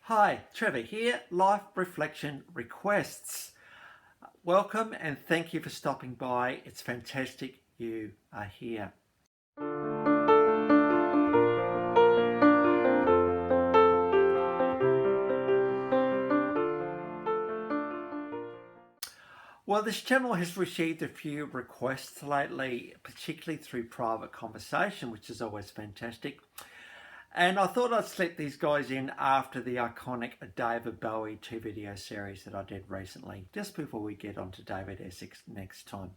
Hi, Trevor here, Life Reflection Requests. Welcome and thank you for stopping by. It's fantastic you are here. Well, this channel has received a few requests lately, particularly through private conversation, which is always fantastic. And I thought I'd slip these guys in after the iconic David Bowie 2-video series that I did recently, just before we get on to David Essex next time.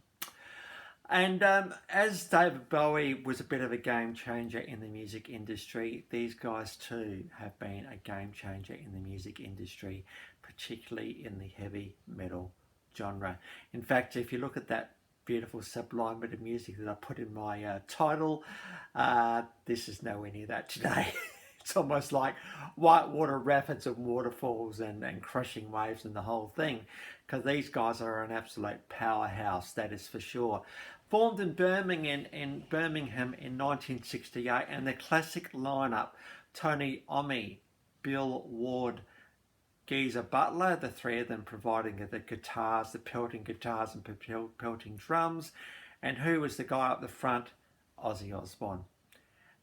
And as David Bowie was a bit of a game changer in the music industry, these guys too have been a game changer in the music industry, particularly in the heavy metal genre. In fact, if you look at that beautiful sublime bit of music that I put in my title, this is nowhere near that today. It's almost like whitewater rapids and waterfalls and crushing waves and the whole thing, because these guys are an absolute powerhouse, that is for sure. Formed in Birmingham in 1968, and their classic lineup: Tony Iommi, Bill Ward, Geezer Butler, the three of them providing the guitars, the pelting guitars and pelting drums. And who was the guy up the front? Ozzy Osbourne.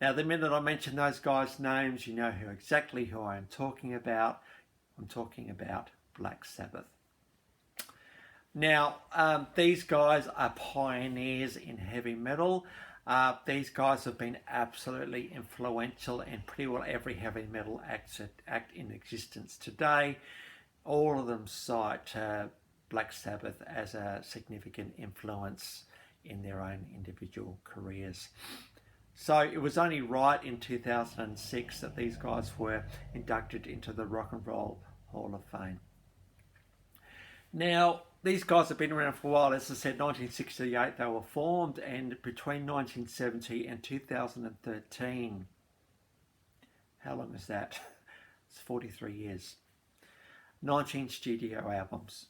Now, the minute I mention those guys' names, you know exactly who I am talking about. I'm talking about Black Sabbath. Now, these guys are pioneers in heavy metal. These guys have been absolutely influential in pretty well every heavy metal act in existence today. All of them cite Black Sabbath as a significant influence in their own individual careers. So it was only right in 2006 that these guys were inducted into the Rock and Roll Hall of Fame. Now, these guys have been around for a while. As I said, 1968 they were formed, and between 1970 and 2013, how long is that? It's 43 years. 19 studio albums,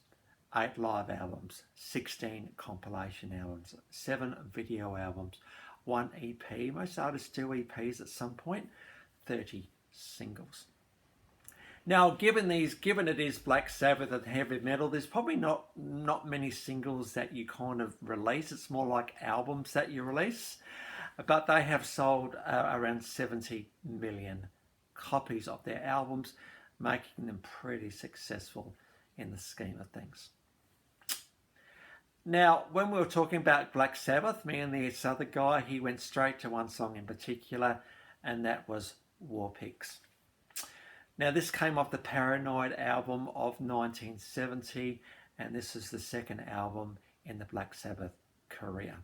8 live albums, 16 compilation albums, 7 video albums, 1 EP, most artists do EPs at some point, 30 singles. Now, given it is Black Sabbath and heavy metal, there's probably not many singles that you kind of release. It's more like albums that you release. But they have sold around 70 million copies of their albums, making them pretty successful in the scheme of things. Now, when we were talking about Black Sabbath, me and this other guy, he went straight to one song in particular, and that was War Pigs. Now, this came off the Paranoid album of 1970, and this is the second album in the Black Sabbath career.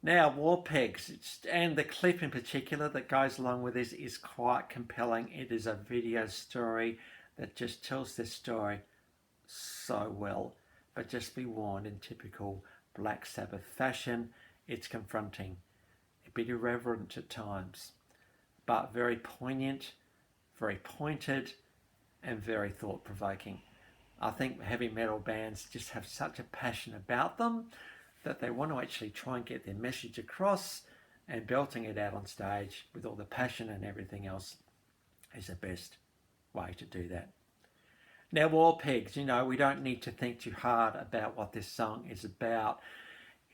Now, War Pigs, and the clip in particular that goes along with this is quite compelling. It is a video story that just tells this story so well. But just be warned, in typical Black Sabbath fashion, it's confronting, a bit irreverent at times, but very poignant, very pointed, and very thought-provoking. I think heavy metal bands just have such a passion about them that they want to actually try and get their message across, and belting it out on stage with all the passion and everything else is the best way to do that. Now, War Pigs, we don't need to think too hard about what this song is about.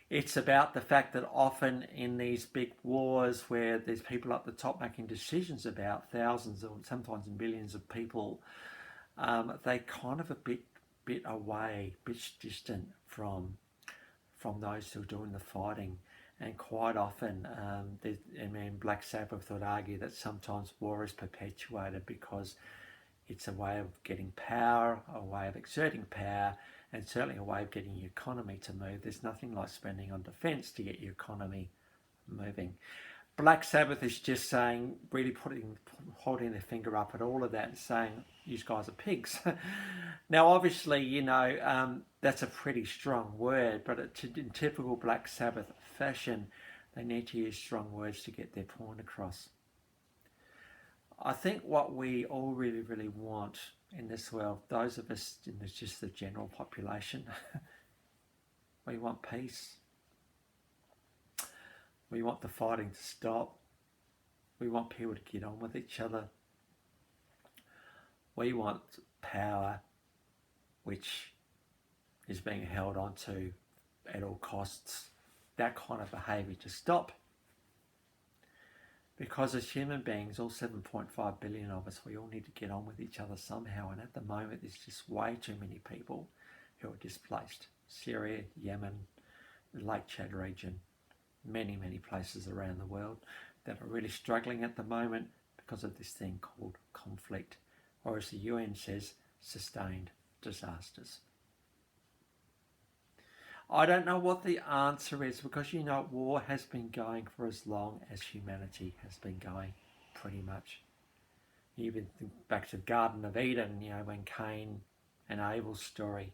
It's about the fact that often in these big wars where there's people up the top making decisions about thousands or sometimes millions of people, they kind of a bit away, a bit distant from those who are doing the fighting. And quite often, Black Sabbath would argue that sometimes war is perpetuated because it's a way of getting power, a way of exerting power, and certainly a way of getting your economy to move. There's nothing like spending on defence to get your economy moving. Black Sabbath is just saying, really holding their finger up at all of that and saying, you guys are pigs. Now, obviously, that's a pretty strong word, but in typical Black Sabbath fashion, they need to use strong words to get their point across. I think what we all really, really want in this world, those of us in just the general population, we want peace. We want the fighting to stop. We want people to get on with each other. We want power, which is being held on to at all costs. That kind of behaviour to stop. Because as human beings, all 7.5 billion of us, we all need to get on with each other somehow. And at the moment, there's just way too many people who are displaced. Syria, Yemen, the Lake Chad region, many, many places around the world that are really struggling at the moment because of this thing called conflict, or as the UN says, sustained disasters. I don't know what the answer is, because war has been going for as long as humanity has been going, pretty much. You even think back to the Garden of Eden, when Cain and Abel's story,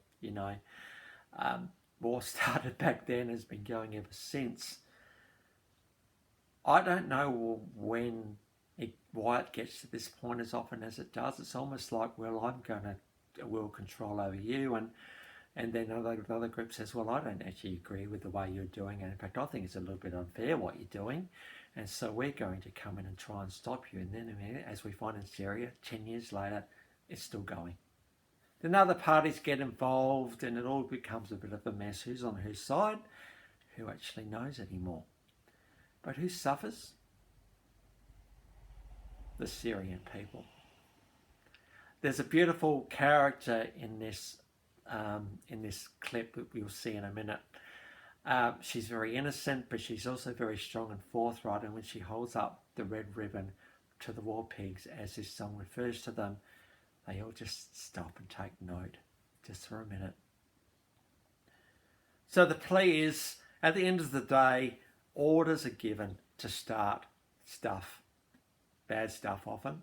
war started back then, has been going ever since. I don't know why it gets to this point as often as it does. It's almost like, well, I'm going to will control over you, and then another group says, well, I don't actually agree with the way you're doing it. In fact, I think it's a little bit unfair what you're doing. And so we're going to come in and try and stop you. And then, as we find in Syria, 10 years later, it's still going. Then other parties get involved and it all becomes a bit of a mess. Who's on whose side? Who actually knows anymore? But who suffers? The Syrian people. There's a beautiful character in this clip that we'll see in a minute. She's very innocent, but she's also very strong and forthright. And when she holds up the red ribbon to the war pigs, as this song refers to them, they all just stop and take note, just for a minute. So the plea is, at the end of the day, orders are given to start stuff, bad stuff often.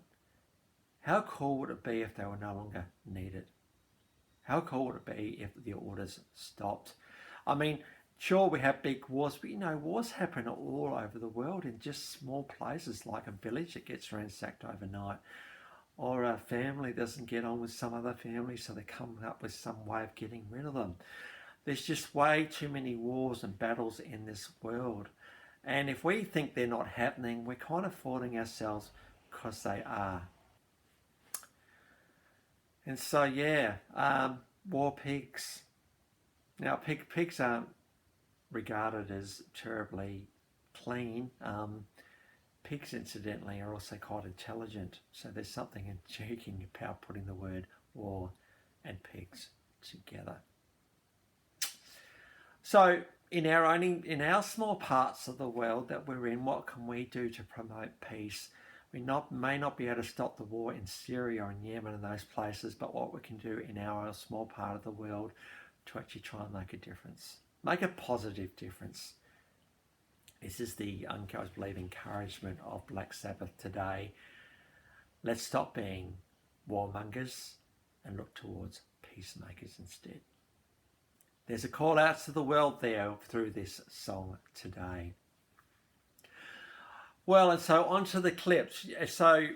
How cool would it be if they were no longer needed? How cool would it be if the orders stopped? I mean, sure, we have big wars, but wars happen all over the world in just small places, like a village that gets ransacked overnight, or a family doesn't get on with some other family, so they come up with some way of getting rid of them. There's just way too many wars and battles in this world. And if we think they're not happening, we're kind of fooling ourselves, because they are. And so, war pigs. Now, pigs aren't regarded as terribly clean. Pigs, incidentally, are also quite intelligent. So there's something intriguing about putting the word war and pigs together. So in our small parts of the world that we're in, what can we do to promote peace? We may not be able to stop the war in Syria and Yemen and those places, but what we can do in our small part of the world to actually try and make a difference, make a positive difference. This is the, I believe, encouragement of Black Sabbath today. Let's stop being warmongers and look towards peacemakers instead. There's a call out to the world there through this song today. Well, and so on to the clips. So,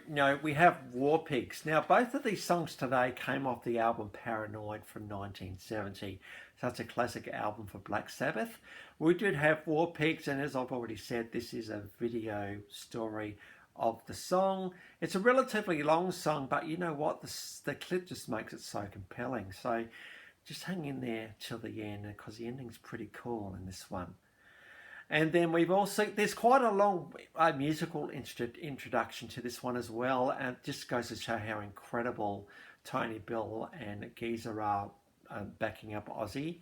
we have War Pigs. Now, both of these songs today came off the album Paranoid from 1970. So it's a classic album for Black Sabbath. We did have War Pigs, and as I've already said, this is a video story of the song. It's a relatively long song, but you know what? The clip just makes it so compelling. So just hang in there till the end, because the ending's pretty cool in this one. And then we've also, there's quite a long musical introduction to this one as well, and it just goes to show how incredible Tony, Bill and Geezer are backing up Ozzy,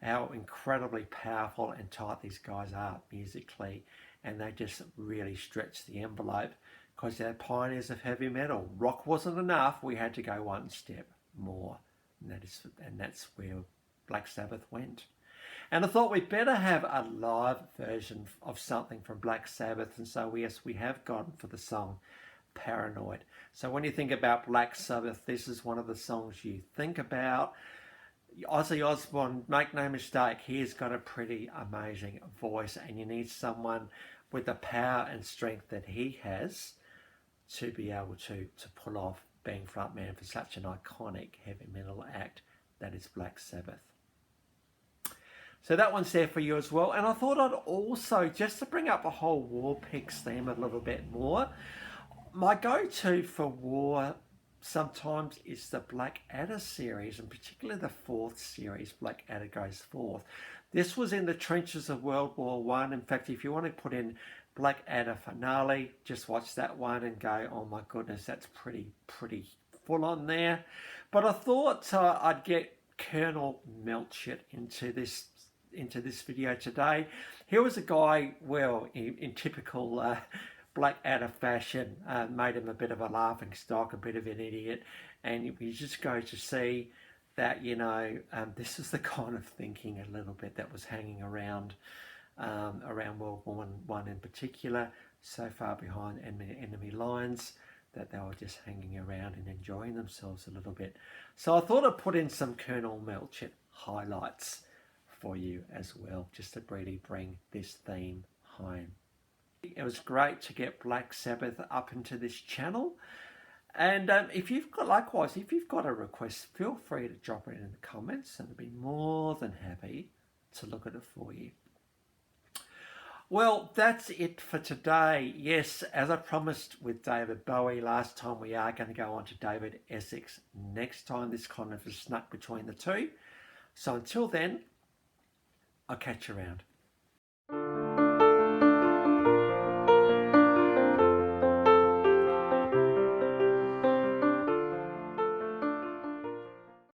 how incredibly powerful and tight these guys are musically, and they just really stretch the envelope, because they're pioneers of heavy metal. Rock wasn't enough, we had to go one step more, and that's where Black Sabbath went. And I thought we'd better have a live version of something from Black Sabbath. And so, yes, we have gone for the song Paranoid. So when you think about Black Sabbath, this is one of the songs you think about. Ozzy Osbourne, make no mistake, he's got a pretty amazing voice. And you need someone with the power and strength that he has to be able to pull off being frontman for such an iconic heavy metal act that is Black Sabbath. So that one's there for you as well. And I thought I'd also, just to bring up the whole War Pigs theme a little bit more, my go-to for war sometimes is the Blackadder series, and particularly the fourth series, Blackadder Goes Forth. This was in the trenches of World War One. In fact, if you want to put in Blackadder finale, just watch that one and go, oh my goodness, that's pretty full on there. But I thought I'd get Colonel Melchett into this video today. Here was a guy, well, in typical Blackadder fashion, made him a bit of a laughing stock, a bit of an idiot, and you just go to see that, this is the kind of thinking a little bit that was hanging around World War One in particular, so far behind enemy lines that they were just hanging around and enjoying themselves a little bit. So I thought I'd put in some Colonel Melchett highlights for you as well, just to really bring this theme home. It was great to get Black Sabbath up into this channel. And if you've got a request, feel free to drop it in the comments, and I'll be more than happy to look at it for you. Well, that's it for today. Yes, as I promised with David Bowie last time, we are going to go on to David Essex next time. This kind of is snuck between the two. So until then, I'll catch you around.